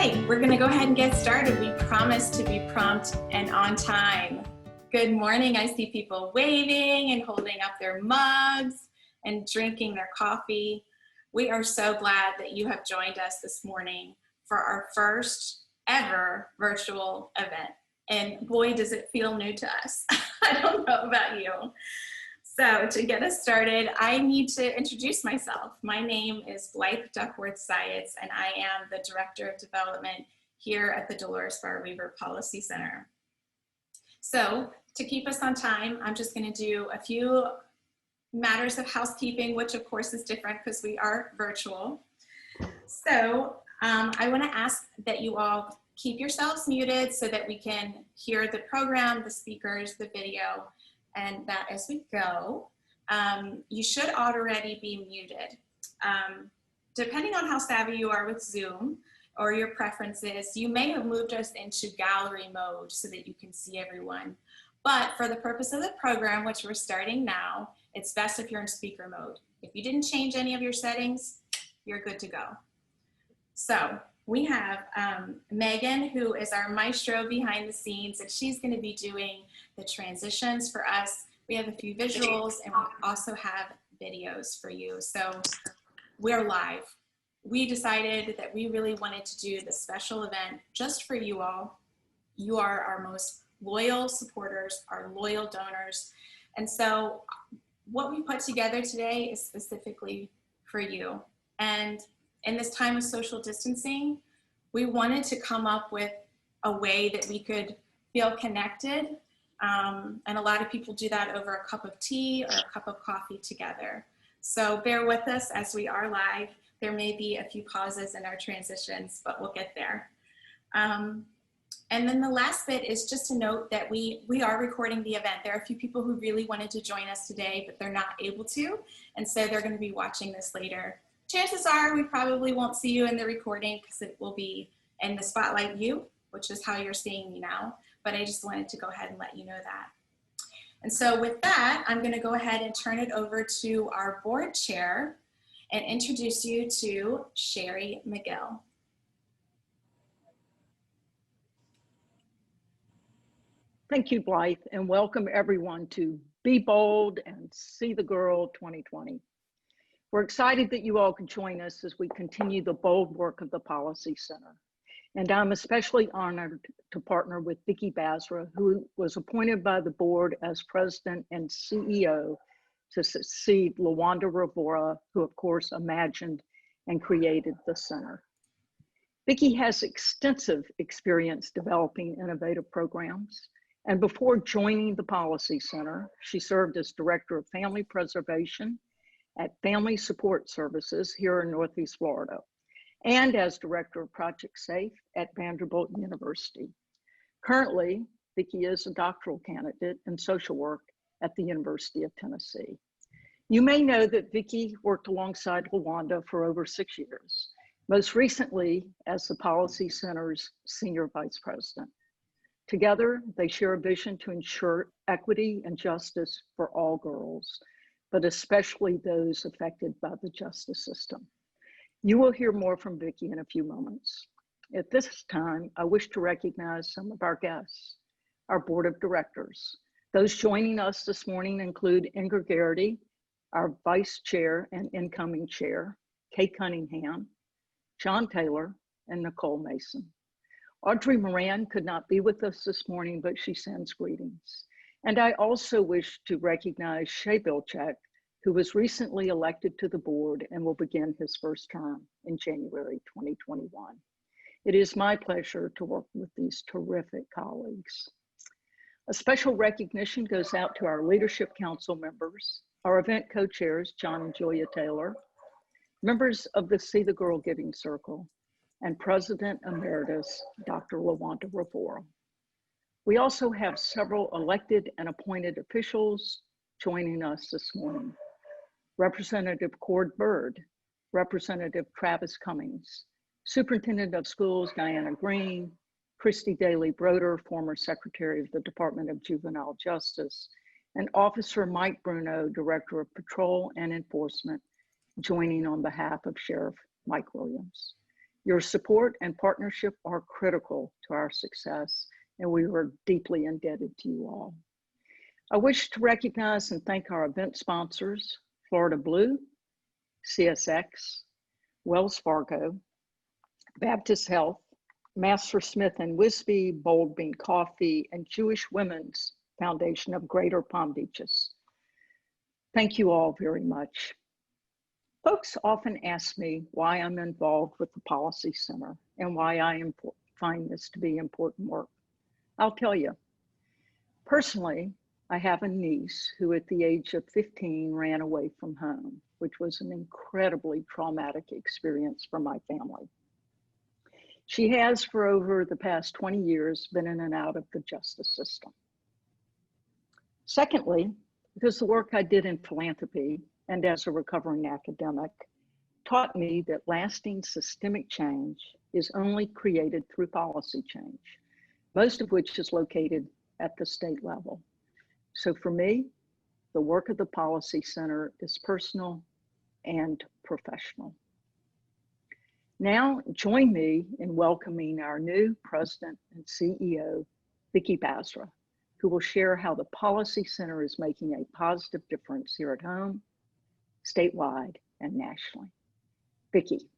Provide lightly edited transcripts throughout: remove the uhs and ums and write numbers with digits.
right, we're going to go ahead and get started. We promise to be prompt and on time. Good morning. I see people waving and holding up their mugs and drinking their coffee. We are so glad that you have joined us this morning for our first ever virtual event. And boy, does it feel new to us. I don't know about you. So to get us started, I need to introduce myself. My name is Blythe Duckworth-Syeds, and I am the Director of Development here at the Dolores Bar Weaver Policy Center. So to keep us on time, I'm just going to do a few matters of housekeeping, which of course is different because we are virtual. So I want to ask that you all keep yourselves muted so that we can hear the program, the speakers, the video, and that as we go, you should already be muted. Depending on how savvy you are with Zoom or your preferences, you may have moved us into gallery mode so that you can see everyone. But for the purpose of the program, which we're starting now, it's best if you're in speaker mode. If you didn't change any of your settings, you're good to go. So we have Megan, who is our maestro behind the scenes, and she's going to be doing the transitions for us. We have a few visuals, and we also have videos for you. So we're live. We decided that we really wanted to do this special event just for you all. You are our most loyal supporters, our loyal donors. And so what we put together today is specifically for you. And in this time of social distancing, we wanted to come up with a way that we could feel connected. And a lot of people do that over a cup of tea or a cup of coffee together. So bear with us as we are live. There may be a few pauses in our transitions, but we'll get there. And then the last bit is just to note that we are recording the event. There are a few people who really wanted to join us today, but they're not able to. And so they're going to be watching this later. Chances are we probably won't see you in the recording because it will be in the spotlight view, which is how you're seeing me now. But I just wanted to go ahead and let you know that. And so with that, I'm going to go ahead and turn it over to our board chair and introduce you to Sherry McGill. Thank you, Blythe, and welcome everyone to Be Bold and See the Girl 2020. We're excited that you all could join us as we continue the bold work of the Policy Center. And I'm especially honored to partner with Vicki Basra, who was appointed by the board as president and CEO to succeed LaWanda Rivera, who of course imagined and created the center. Vicki has extensive experience developing innovative programs. And before joining the Policy Center, she served as Director of Family Preservation at Family Support Services here in Northeast Florida, and as Director of Project SAFE at Vanderbilt University. Currently, Vicki is a doctoral candidate in social work at the University of Tennessee. You may know that Vicki worked alongside LaWanda for over 6 years, most recently as the Policy Center's Senior Vice President. Together, they share a vision to ensure equity and justice for all girls, but especially those affected by the justice system. You will hear more from Vicki in a few moments. At this time, I wish to recognize some of our guests, our board of directors. Those joining us this morning include Inger Garrity, our vice chair and incoming chair, Kate Cunningham, John Taylor, and Nicole Mason. Audrey Moran could not be with us this morning, but she sends greetings. And I also wish to recognize Shea Bilchak, who was recently elected to the board and will begin his first term in January 2021. It is my pleasure to work with these terrific colleagues. A special recognition goes out to our Leadership Council members, our event co-chairs, John and Julia Taylor, members of the See the Girl Giving Circle, and President Emeritus, Dr. LaWanda Rivera. We also have several elected and appointed officials joining us this morning. Representative Cord Bird, Representative Travis Cummings, Superintendent of Schools Diana Green, Christy Daly Broder, former Secretary of the Department of Juvenile Justice, and Officer Mike Bruno, Director of Patrol and Enforcement, joining on behalf of Sheriff Mike Williams. Your support and partnership are critical to our success, and we are deeply indebted to you all. I wish to recognize and thank our event sponsors, Florida Blue, CSX, Wells Fargo, Baptist Health, Master Smith and Whiskey, Bold Bean Coffee, and Jewish Women's Foundation of Greater Palm Beaches. Thank you all very much. Folks often ask me why I'm involved with the Policy Center and why I find this to be important work. I'll tell you. Personally, I have a niece who at the age of 15 ran away from home, which was an incredibly traumatic experience for my family. She has, for over the past 20 years, been in and out of the justice system. Secondly, because the work I did in philanthropy and as a recovering academic taught me that lasting systemic change is only created through policy change, most of which is located at the state level. So for me, the work of the Policy Center is personal and professional. Now, join me in welcoming our new President and CEO, Vicki Basra, who will share how the Policy Center is making a positive difference here at home, statewide, and nationally. Vicki.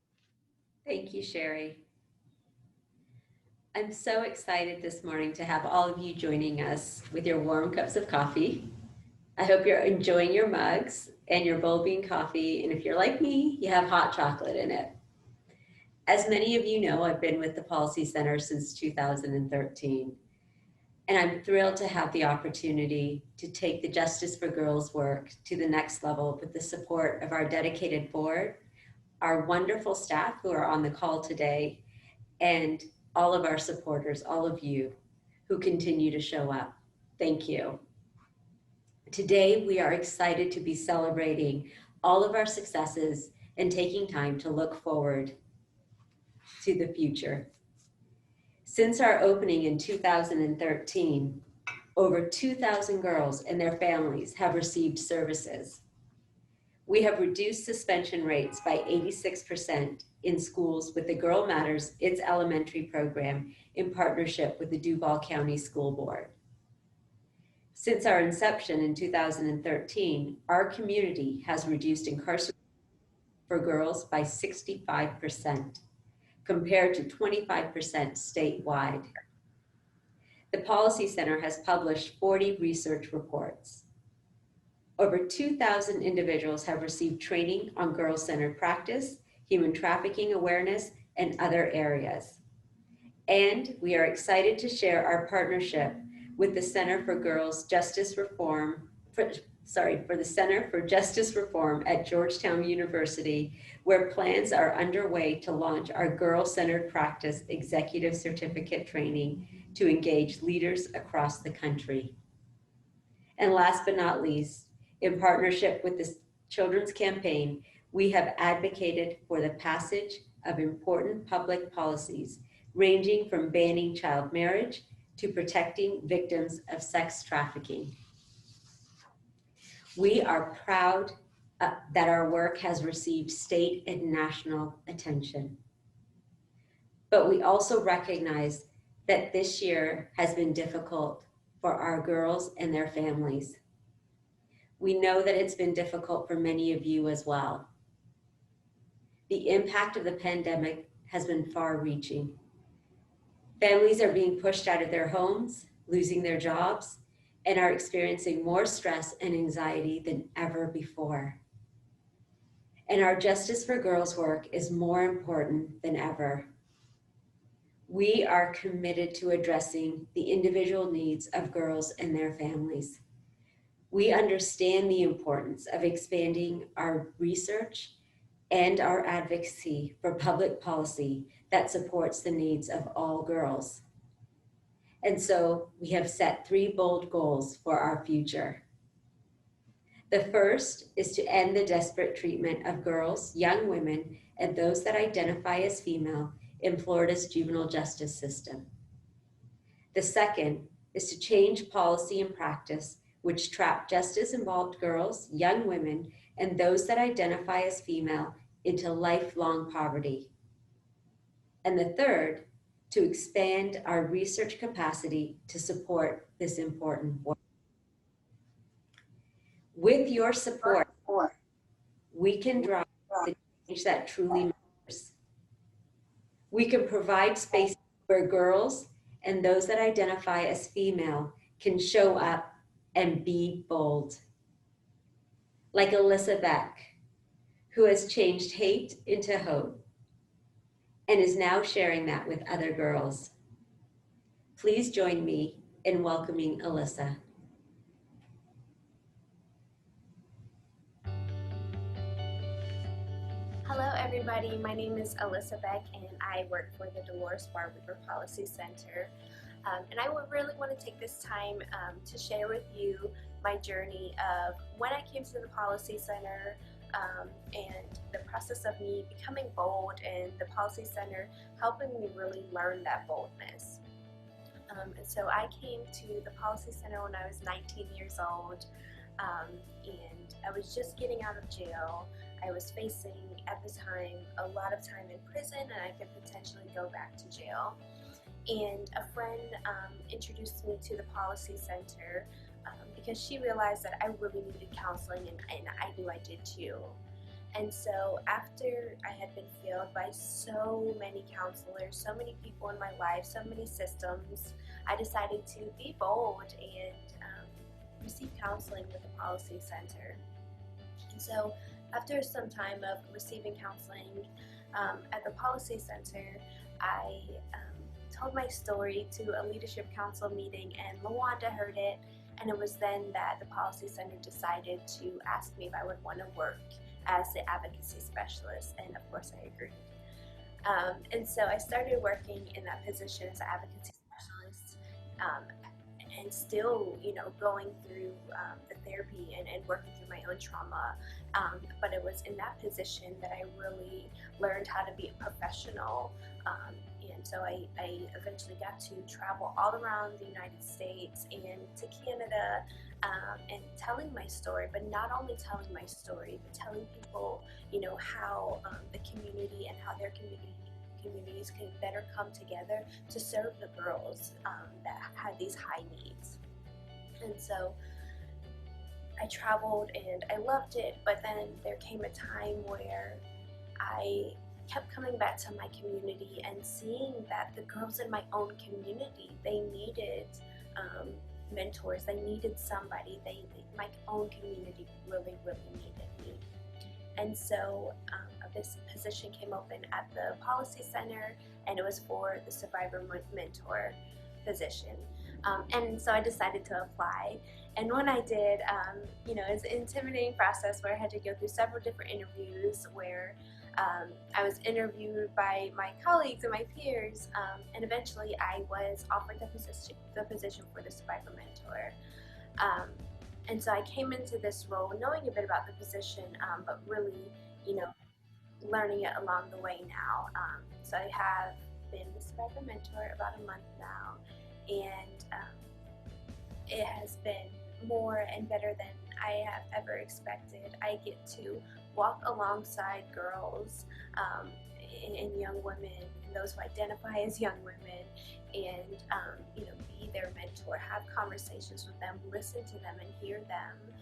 Thank you, Sherry. I'm so excited this morning to have all of you joining us with your warm cups of coffee. I hope you're enjoying your mugs and your bold bean coffee, and if you're like me, you have hot chocolate in it. As many of you know, I've been with the Policy Center since 2013, and I'm thrilled to have the opportunity to take the Justice for Girls work to the next level with the support of our dedicated board, our wonderful staff who are on the call today, and all of our supporters, all of you who continue to show up. Thank you. Today, we are excited to be celebrating all of our successes and taking time to look forward to the future. Since our opening in 2013, over 2,000 girls and their families have received services. We have reduced suspension rates by 86% in schools with the Girl Matters It's Elementary program in partnership with the Duval County School Board. Since our inception in 2013, our community has reduced incarceration for girls by 65%, compared to 25% statewide. The Policy Center has published 40 research reports. Over 2,000 individuals have received training on girl-centered practice, human trafficking awareness, and other areas. And we are excited to share our partnership with the Center for Girls Justice Reform, for the Center for Justice Reform at Georgetown University, where plans are underway to launch our Girl-Centered Practice Executive Certificate training to engage leaders across the country. And last but not least, in partnership with the Children's Campaign, we have advocated for the passage of important public policies, ranging from banning child marriage to protecting victims of sex trafficking. We are proud that our work has received state and national attention. But we also recognize that this year has been difficult for our girls and their families. We know that it's been difficult for many of you as well. The impact of the pandemic has been far-reaching. Families are being pushed out of their homes, losing their jobs, and are experiencing more stress and anxiety than ever before. And our Justice for Girls work is more important than ever. We are committed to addressing the individual needs of girls and their families. We understand the importance of expanding our research and our advocacy for public policy that supports the needs of all girls. And so we have set 3 bold goals for our future. The first is to end the desperate treatment of girls, young women, and those that identify as female in Florida's juvenile justice system. The second is to change policy and practice which trap justice-involved girls, young women, and those that identify as female into lifelong poverty. And the third, to expand our research capacity to support this important work. With your support, we can drive the change that truly matters. We can provide space where girls and those that identify as female can show up and be bold. Like Alyssa Beck, who has changed hate into hope and is now sharing that with other girls. Please join me in welcoming Alyssa. Hello everybody, my name is Alyssa Beck and I work for the Dolores Barber Policy Center. And I would really want to take this time to share with you my journey of when I came to the Policy Center and the process of me becoming bold and the Policy Center helping me really learn that boldness. And so I came to the Policy Center when I was 19 years old and I was just getting out of jail. I was facing, at the time, a lot of time in prison and I could potentially go back to jail. And a friend introduced me to the Policy Center because she realized that I really needed counseling and I knew I did too. And so after I had been failed by so many counselors, so many people in my life, so many systems, I decided to be bold and receive counseling with the Policy Center. And so after some time of receiving counseling at the Policy Center, I told my story to a leadership council meeting and LaWanda heard it, and it was then that the Policy Center decided to ask me if I would want to work as the advocacy specialist, and of course I agreed. And so I started working in that position as an advocacy specialist and still, going through the therapy and working through my own trauma. But it was in that position that I really learned how to be a professional. And so I eventually got to travel all around the United States and to Canada and telling my story, but not only telling my story, but telling people, how the community and how their communities can better come together to serve the girls that had these high needs. And so I traveled and I loved it, but then there came a time where I kept coming back to my community and seeing that the girls in my own community, they needed mentors, they needed somebody, my own community really, really needed me. And so this position came open at the Policy Center, and it was for the Survivor Mentor position. And so I decided to apply. And when I did, it was an intimidating process where I had to go through several different interviews where I was interviewed by my colleagues and my peers, and eventually I was offered the position for the Survivor Mentor. And so I came into this role knowing a bit about the position, but really, learning it along the way now. So I have been the Survivor Mentor about a month now, and it has been more and better than I have ever expected. I get to walk alongside girls and young women, and those who identify as young women, and be their mentor, have conversations with them, listen to them and hear them.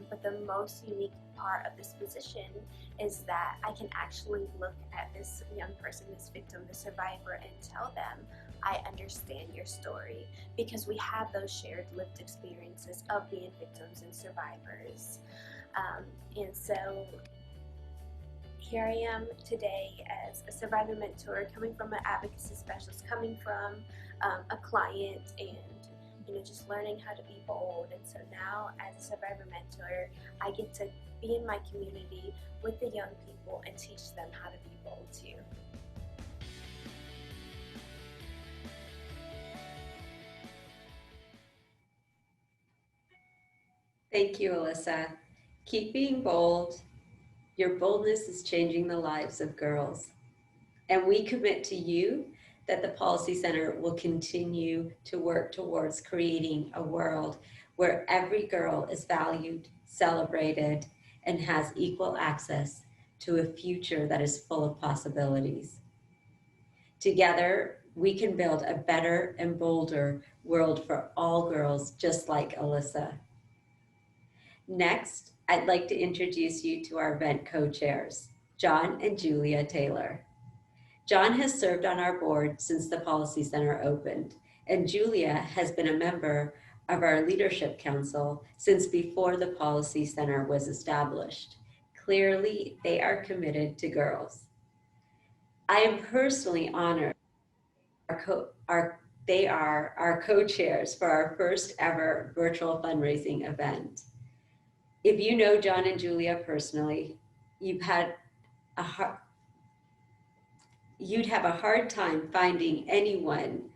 But the most unique part of this position is that I can actually look at this young person, this victim, the survivor, and tell them, I understand your story, because we have those shared lived experiences of being victims and survivors. And so here I am today as a survivor mentor, coming from an advocacy specialist, coming from a client, and just learning how to be bold. And so now as a survivor mentor, I get to be in my community with the young people and teach them how to be bold too. Thank you, Alyssa. Keep being bold. Your boldness is changing the lives of girls. And we commit to you that the Policy Center will continue to work towards creating a world where every girl is valued, celebrated, and has equal access to a future that is full of possibilities. Together, we can build a better and bolder world for all girls, just like Alyssa. Next, I'd like to introduce you to our event co-chairs, John and Julia Taylor. John has served on our board since the Policy Center opened, and Julia has been a member of our Leadership Council since before the Policy Center was established. Clearly, they are committed to girls. I am personally honored they are our co-chairs for our first ever virtual fundraising event. If you know John and Julia personally, you'd have a hard time finding anyone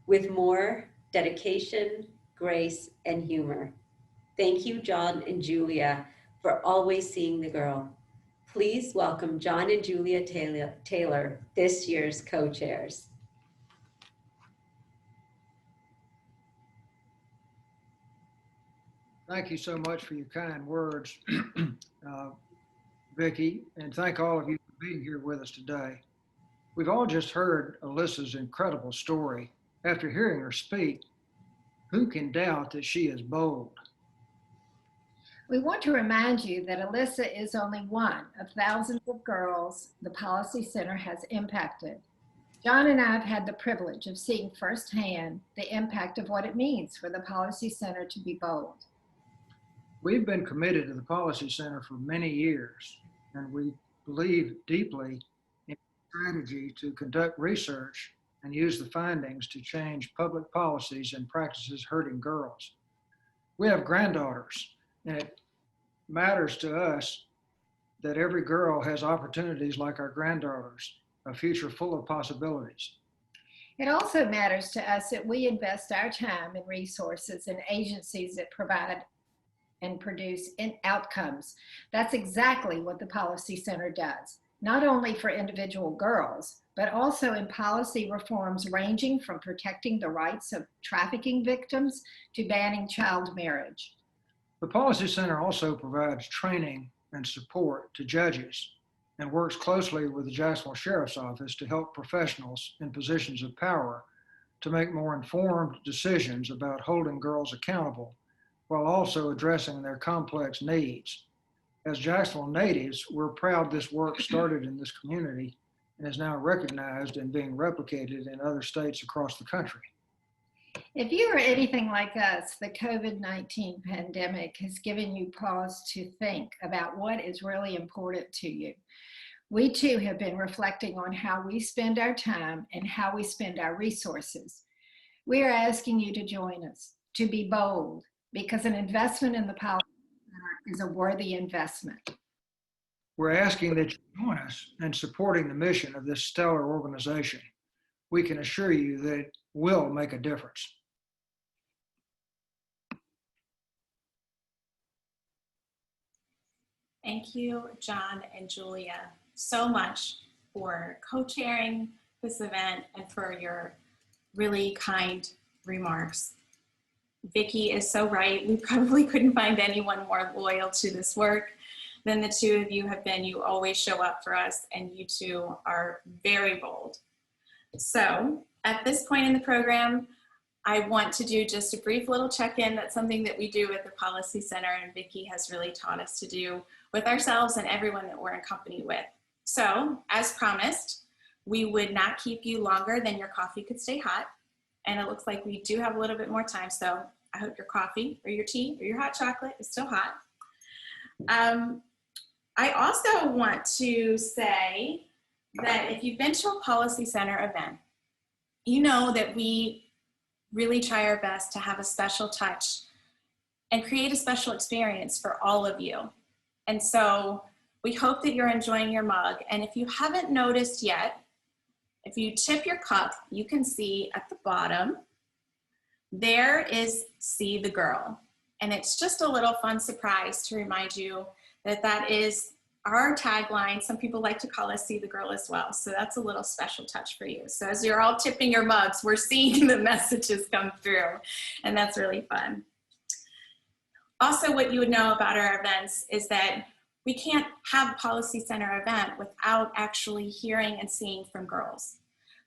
with more dedication, grace, and humor. Thank you, John and Julia, for always seeing the girl. Please welcome John and Julia Taylor, this year's co-chairs. Thank you so much for your kind words, Vicki, and thank all of you for being here with us today. We've all just heard Alyssa's incredible story. After hearing her speak, who can doubt that she is bold? We want to remind you that Alyssa is only one of thousands of girls the Policy Center has impacted. John and I have had the privilege of seeing firsthand the impact of what it means for the Policy Center to be bold. We've been committed to the Policy Center for many years, and we believe deeply in strategy to conduct research and use the findings to change public policies and practices hurting girls. We have granddaughters, and it matters to us that every girl has opportunities like our granddaughters, a future full of possibilities. It also matters to us that we invest our time and resources in agencies that provide and produce outcomes. That's exactly what the Policy Center does, not only for individual girls, but also in policy reforms ranging from protecting the rights of trafficking victims to banning child marriage. The Policy Center also provides training and support to judges and works closely with the Jacksonville Sheriff's Office to help professionals in positions of power to make more informed decisions about holding girls accountable while also addressing their complex needs. As Jacksonville natives, we're proud this work started in this community and is now recognized and being replicated in other states across the country. If you are anything like us, the COVID-19 pandemic has given you pause to think about what is really important to you. We too have been reflecting on how we spend our time and how we spend our resources. We are asking you to join us, to be bold, because an investment in the Policy Center is a worthy investment. We're asking that you join us in supporting the mission of this stellar organization. We can assure you that it will make a difference. Thank you, John and Julia, so much for co-chairing this event and for your really kind remarks. Vicki is so right. We probably couldn't find anyone more loyal to this work than the two of you have been. You always show up for us, and you two are very bold. So at this point in the program, I want to do just a brief little check-in. That's something that we do at the Policy Center, and Vicki has really taught us to do with ourselves and everyone that we're in company with. So as promised, we would not keep you longer than your coffee could stay hot. And it looks like we do have a little bit more time. So I hope your coffee or your tea or your hot chocolate is still hot. I also want to say that if you've been to a Policy Center event, you know that we really try our best to have a special touch and create a special experience for all of you. And so we hope that you're enjoying your mug. And if you haven't noticed yet, if you tip your cup, you can see at the bottom, there is See the Girl. And it's just a little fun surprise to remind you that that is our tagline. Some people like to call us See the Girl as well. So that's a little special touch for you. So as you're all tipping your mugs, we're seeing the messages come through, and that's really fun. Also, what you would know about our events is that we can't have a Policy Center event without actually hearing and seeing from girls.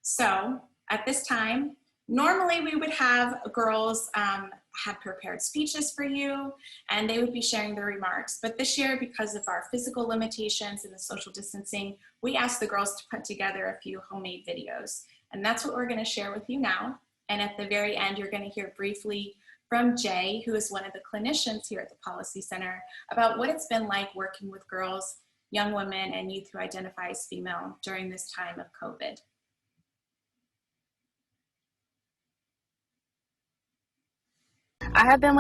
So at this time, normally we would have girls have prepared speeches for you, and they would be sharing their remarks. But this year, because of our physical limitations and the social distancing, we asked the girls to put together a few homemade videos. And that's what we're going to share with you now. And at the very end, you're going to hear briefly from Jay, who is one of the clinicians here at the Policy Center, about what it's been like working with girls, young women, and youth who identify as female during this time of COVID. I have been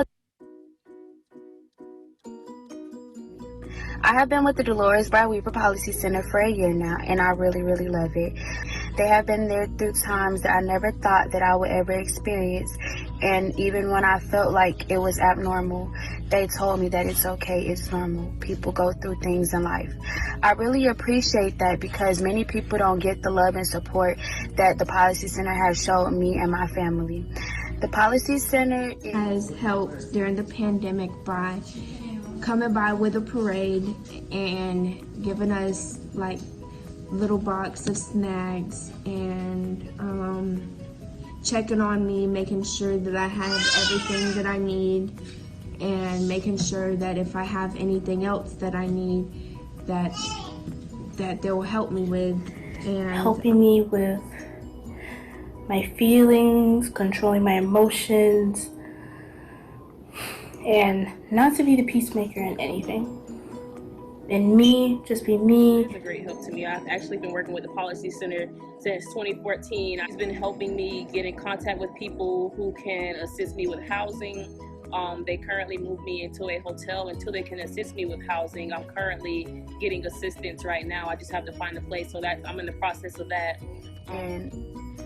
with the Dolores Brown Weaver Policy Center for a year now, and I really, really love it. They have been there through times that I never thought that I would ever experience, and even when I felt like it was abnormal, they told me that it's okay, it's normal. People go through things in life. I really appreciate that because many people don't get the love and support that the Policy Center has shown me and my family. The Policy Center has helped during the pandemic by coming by with a parade and giving us like little box of snacks and checking on me, making sure that I have everything that I need, and making sure that if I have anything else that I need, that they will help me with, and helping me with my feelings, controlling my emotions, and not to be the peacemaker in anything. And me, just be me. It's a great help to me. I've actually been working with the Policy Center since 2014. It's been helping me get in contact with people who can assist me with housing. They currently moved me into a hotel until they can assist me with housing. I'm currently getting assistance right now. I just have to find a place, so that I'm in the process of that. And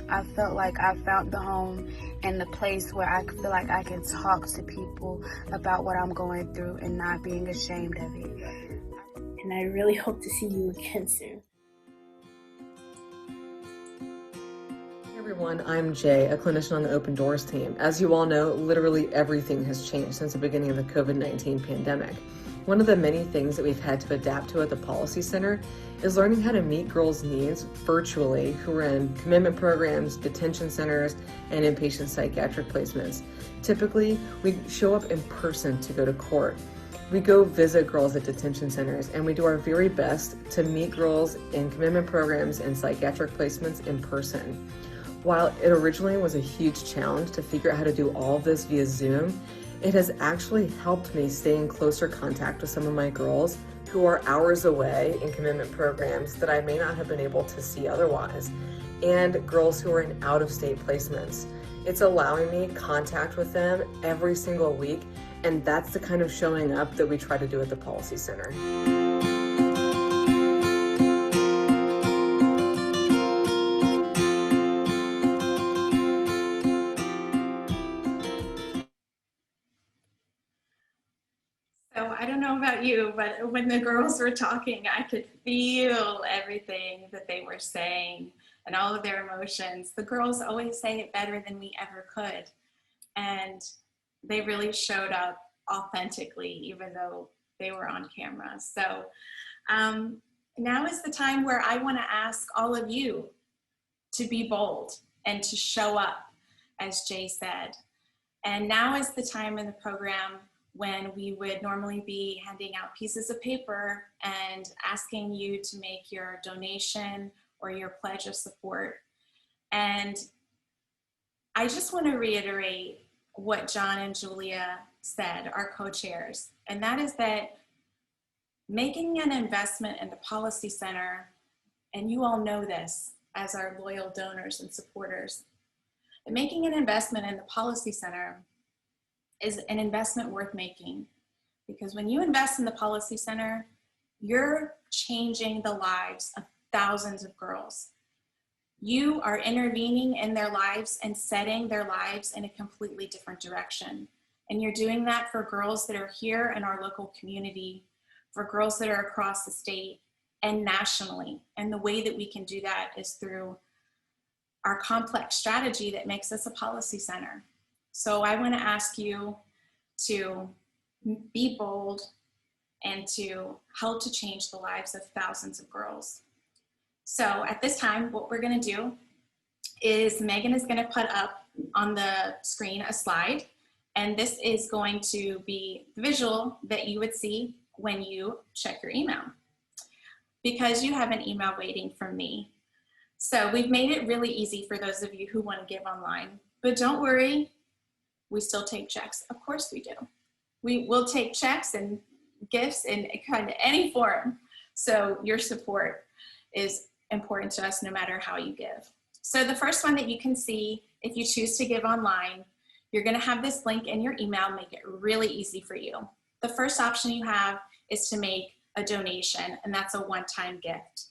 I felt like I found the home and the place where I feel like I can talk to people about what I'm going through and not being ashamed of it. And I really hope to see you again soon. Hey everyone, I'm Jay, a clinician on the Open Doors team. As you all know, literally everything has changed since the beginning of the COVID-19 pandemic. One of the many things that we've had to adapt to at the Policy Center is learning how to meet girls' needs virtually who are in commitment programs, detention centers, and inpatient psychiatric placements. Typically, we show up in person to go to court. We go visit girls at detention centers, and we do our very best to meet girls in commitment programs and psychiatric placements in person. While it originally was a huge challenge to figure out how to do all of this via Zoom, it has actually helped me stay in closer contact with some of my girls who are hours away in commitment programs that I may not have been able to see otherwise, and girls who are in out-of-state placements. It's allowing me contact with them every single week, and that's the kind of showing up that we try to do at the Policy Center. So I don't know about you, but when the girls were talking, I could feel everything that they were saying and all of their emotions. The girls always say it better than we ever could. And they really showed up authentically, even though they were on camera. So now is the time where I want to ask all of you to be bold and to show up, as Jay said. And now is the time in the program when we would normally be handing out pieces of paper and asking you to make your donation or your pledge of support. And I just want to reiterate what John and Julia said, our co-chairs, and that is that making an investment in the Policy Center, and you all know this as our loyal donors and supporters, that making an investment in the Policy Center is an investment worth making, because when you invest in the Policy Center, you're changing the lives of thousands of girls. You are intervening in their lives and setting their lives in a completely different direction. And you're doing that for girls that are here in our local community, for girls that are across the state and nationally. And the way that we can do that is through our complex strategy that makes us a Policy Center. So I want to ask you to be bold and to help to change the lives of thousands of girls. So at this time, what we're going to do is Megan is going to put up on the screen a slide, and this is going to be the visual that you would see when you check your email, because you have an email waiting from me. So we've made it really easy for those of you who want to give online, but don't worry, we still take checks. Of course we do. We will take checks and gifts in kind of any form. So your support is important to us no matter how you give. So the first one that you can see, if you choose to give online, you're going to have this link in your email, make it really easy for you. The first option you have is to make a donation, and that's a one-time gift.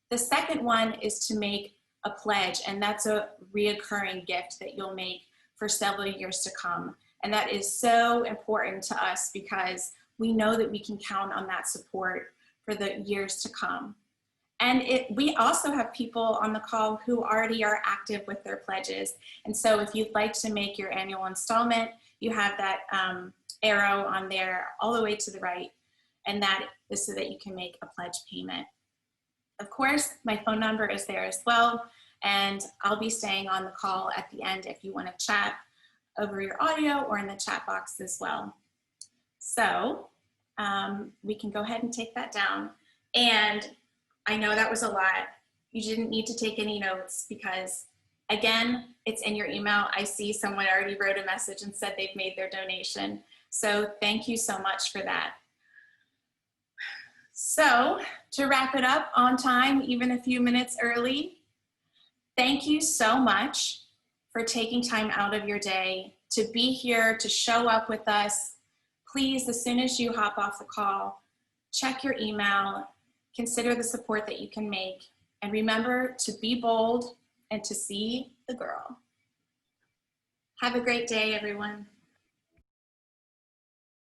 The second one is to make a pledge, and that's a reoccurring gift that you'll make for several years to come. And that is so important to us because we know that we can count on that support for the years to come. And we also have people on the call who already are active with their pledges. And so if you'd like to make your annual installment, you have that arrow on there all the way to the right, and that is so that you can make a pledge payment. Of course, my phone number is there as well, and I'll be staying on the call at the end if you want to chat over your audio or in the chat box as well. So we can go ahead and take that down. And I know that was a lot. You didn't need to take any notes because, again, it's in your email. I see someone already wrote a message and said they've made their donation. So thank you so much for that. So to wrap it up on time, even a few minutes early, thank you so much for taking time out of your day to be here, to show up with us. Please, as soon as you hop off the call, check your email, consider the support that you can make, and remember to be bold and to see the girl. Have a great day, everyone.